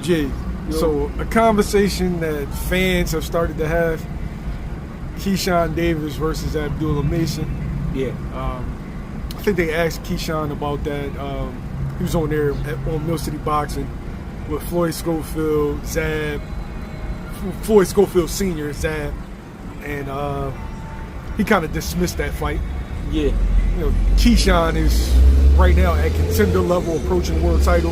Jay, so a conversation that fans have started to have, Keyshawn Davis versus Abdullah Mason. Yeah. I think they asked Keyshawn about that. He was on there on Mill City Boxing with Floyd Schofield, Zab, Floyd Schofield Sr., Zab, and he kind of dismissed that fight. Yeah. You know, Keyshawn is right now at contender level, approaching world title,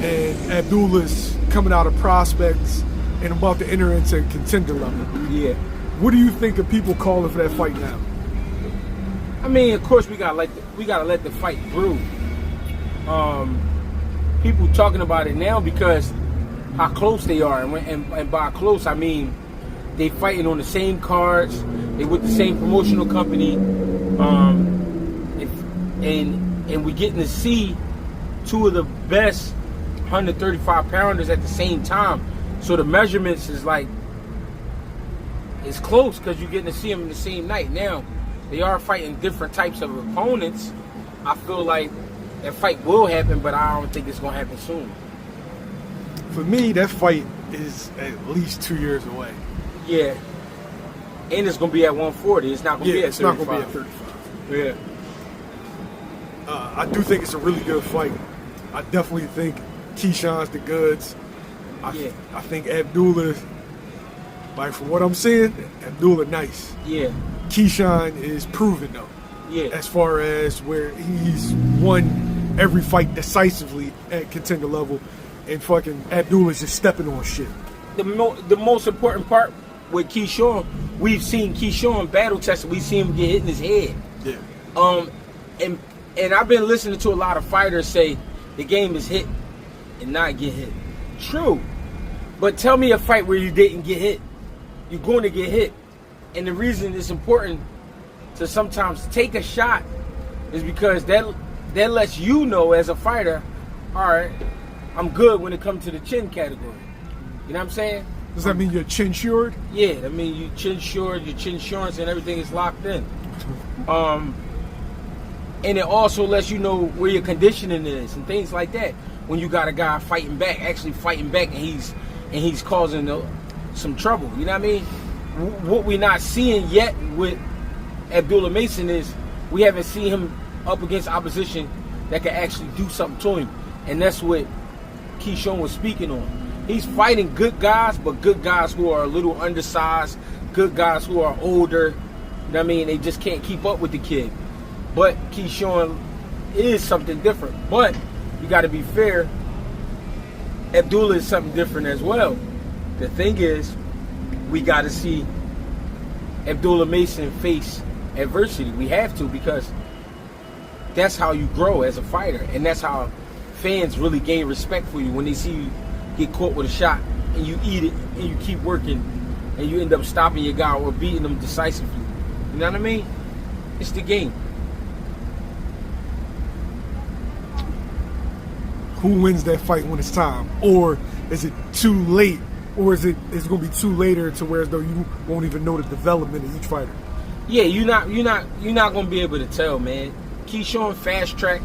and Abdullah's coming out of prospects and about to enter into contender level. Yeah. What do you think of people calling for that fight now? I mean, of course, we gotta let the fight brew. People talking about it now because how close they are, and by close I mean they fighting on the same cards, they with the same promotional company, and we getting to see two of the best 135 pounders at the same time. So the measurements is like it's close because you're getting to see them in the same night. Now they are fighting different types of opponents. I feel like that fight will happen, but I don't think it's gonna happen soon. For me, that fight is at least 2 years away. Yeah, and it's gonna be at 140. It's not gonna be at 35. It's not gonna be at 35. Yeah. I do think it's a really good fight. I definitely think Keyshawn's the goods. I think Abdullah, like from what I'm seeing, Abdullah nice. Yeah. Keyshawn is proven though. Yeah. As far as where he's won every fight decisively at contender level, and fucking Abdullah's just stepping on shit. The most important part with Keyshawn, we've seen Keyshawn battle tested. We've seen him get hit in his head. Yeah. And I've been listening to a lot of fighters say the game is hit and not get hit. True. But tell me a fight where you didn't get hit. You're going to get hit. And the reason it's important to sometimes take a shot is because that lets you know as a fighter, all right, I'm good when it comes to the chin category. You know what I'm saying? Does that mean you're chin shored? Yeah, I mean you chin shored, your chin insurance and everything is locked in. And it also lets you know where your conditioning is and things like that. When you got a guy actually fighting back, and he's causing some trouble. You know what I mean? What we're not seeing yet with Abdullah Mason is we haven't seen him up against opposition that can actually do something to him. And that's what Keyshawn was speaking on. He's fighting good guys, but good guys who are a little undersized, good guys who are older. You know what I mean? They just can't keep up with the kid. But Keyshawn is something different. But you got to be fair. Abdullah is something different as well. The thing is, we got to see Abdullah Mason face adversity. We have to, because that's how you grow as a fighter, and that's how fans really gain respect for you when they see you get caught with a shot and you eat it and you keep working and you end up stopping your guy or beating him decisively. You know what I mean? It's the game. Who wins that fight when it's time? Or is it too late? Or is it going to be too later to where as though you won't even know the development of each fighter? Yeah, you're not going to be able to tell, man. Keyshawn fast track.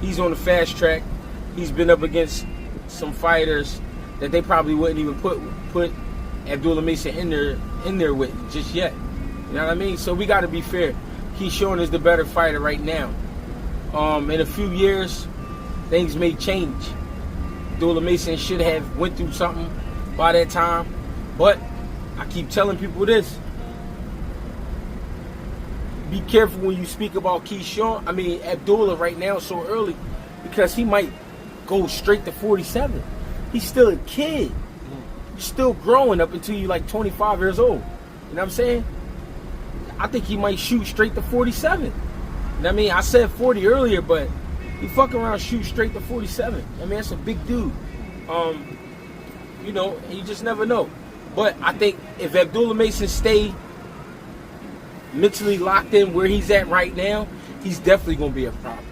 He's on the fast track. He's been up against some fighters that they probably wouldn't even put Abdullah Mason in there with just yet. You know what I mean? So we got to be fair. Keyshawn is the better fighter right now. In a few years, things may change. Abdullah Mason should have went through something by that time, but I keep telling people this: be careful when you speak about Abdullah right now so early, because he might go straight to 47. He's still a kid. You're still growing up until you're like 25 years old. You know what I'm saying? I think he might shoot straight to 47. You know what I mean? I said 40 earlier, but he fuck around shoot straight to 47. I mean, that's a big dude. You just never know. But I think if Abdullah Mason stay mentally locked in where he's at right now, he's definitely going to be a problem.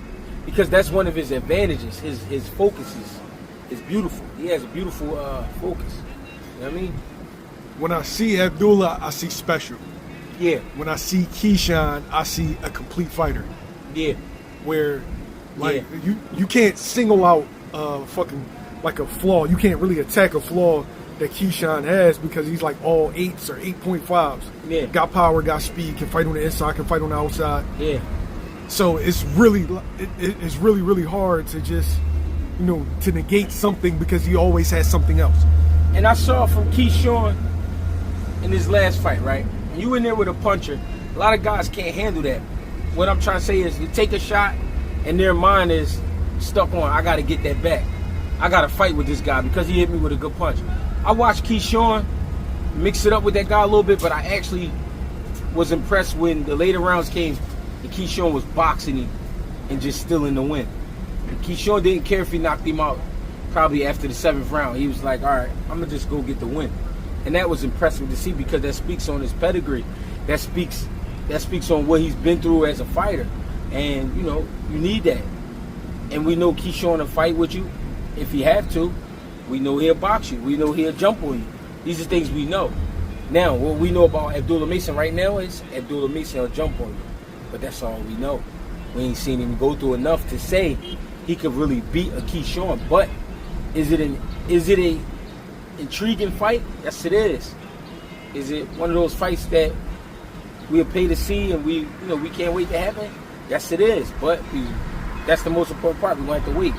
Because that's one of his advantages. His focus is beautiful. He has a beautiful focus. You know what I mean? When I see Abdullah, I see special. Yeah. When I see Keyshawn, I see a complete fighter. Yeah. Where, like, you can't single out fucking like a flaw. You can't really attack a flaw that Keyshawn has because he's like all 8s or 8.5s. Yeah. Got power, got speed, can fight on the inside, can fight on the outside. Yeah. So it's really really hard to just, you know, to negate something because he always has something else. And I saw from Keyshawn in his last fight, right? You in there with a puncher. A lot of guys can't handle that. What I'm trying to say is you take a shot and their mind is stuck on, I got to get that back. I got to fight with this guy because he hit me with a good punch. I watched Keyshawn mix it up with that guy a little bit, but I actually was impressed when the later rounds came and Keyshawn was boxing him and just still in the win. And Keyshawn didn't care if he knocked him out probably after the 7th round. He was like, all right, I'm going to just go get the win. And that was impressive to see because that speaks on his pedigree. That speaks on what he's been through as a fighter. And, you know, you need that. And we know Keyshawn will fight with you if he have to. We know he'll box you. We know he'll jump on you. These are things we know. Now, what we know about Abdullah Mason right now is Abdullah Mason will jump on you. But that's all we know. We ain't seen him go through enough to say he could really beat a Keyshawn. But is it a intriguing fight? Yes, it is. Is it one of those fights that we'll pay to see and we can't wait to happen? Yes, it is. But that's the most important part. We want to wait.